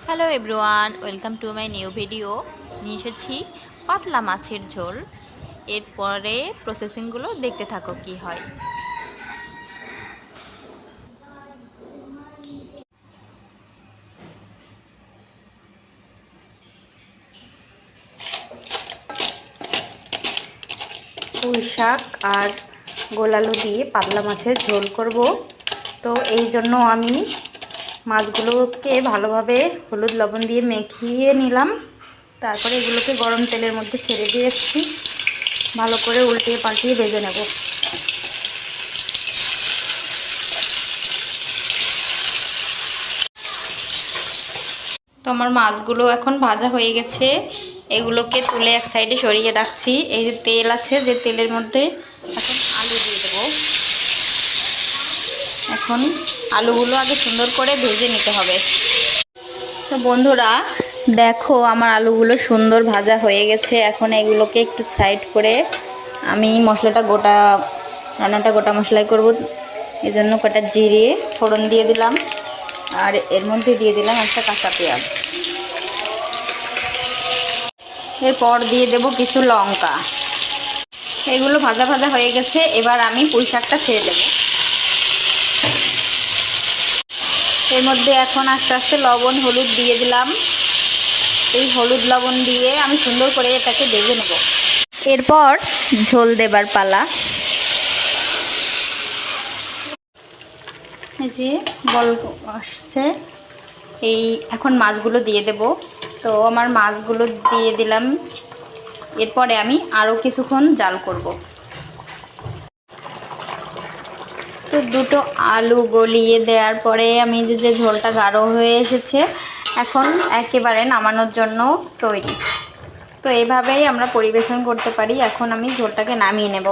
Hello everyone, welcome to my new video. নিয়ে এসেছি পাতলা মাছের ঝোল। এরপরে প্রসেসিংগুলো দেখতে থাকো কি হয়। পুঁই শাক আর গোলালু দিয়ে পাতলা মাছের ঝোল করব। তো এই জন্য আমি মাছগুলোকে ভালোভাবে হলুদ লবণ দিয়ে মেখিয়ে নিলাম। তারপরে এগুলোকে গরম তেলের মধ্যে ছেড়ে দিয়েছি, ভালো করে উল্টিয়ে পাল্টিয়ে ভেজে নেব। তো আমার মাছগুলো এখন ভাজা হয়ে গেছে, এগুলোকে তুলে এক সাইডে সরিয়ে রাখছি। এই যে তেল আছে, যে তেলের মধ্যে এখন আলু দিয়ে দেবো। এখন আলুগুলো আগে সুন্দর করে ভেজে নিতে হবে। তো বন্ধুরা দেখো, আমার আলুগুলো সুন্দর ভাজা হয়ে গেছে। এখন এগুলোকে একটু সাইড করে আমি রান্নাটা গোটা মশলাই করব। এই জন্য কটা জিরে ফোড়ন দিয়ে দিলাম, আর এর মধ্যে দিয়ে দিলাম একটা কাঁচা পেঁয়াজ। এরপর দিয়ে দেব কিছু লঙ্কা। এগুলো ভাজা ভাজা হয়ে গেছে, এবার আমি পুঁই শাকটা ছেড়ে দেব। এর মধ্যে এখন আস্তে আস্তে লবণ হলুদ দিয়ে দিলাম। এই হলুদ লবণ দিয়ে আমি সুন্দর করে এটাকে ভেজে নেব। এরপর ঝোল দেবার পালা। এই যে বল আসছে, এই এখন মাছগুলো দিয়ে দেব। তো আমার মাছগুলো দিয়ে দিলাম। এরপরে আমি আরও কিছুক্ষণ জাল করব। তো দুটো আলু গলিয়ে দেওয়ার পরে আমি যে ঝোলটা গাঢ় হয়ে এসেছে, এখন একেবারে নামানোর জন্য তৈরি। তো এইভাবেই আমরা পরিবেশন করতে পারি। এখন আমি ঝোলটাকে নামিয়ে নেব।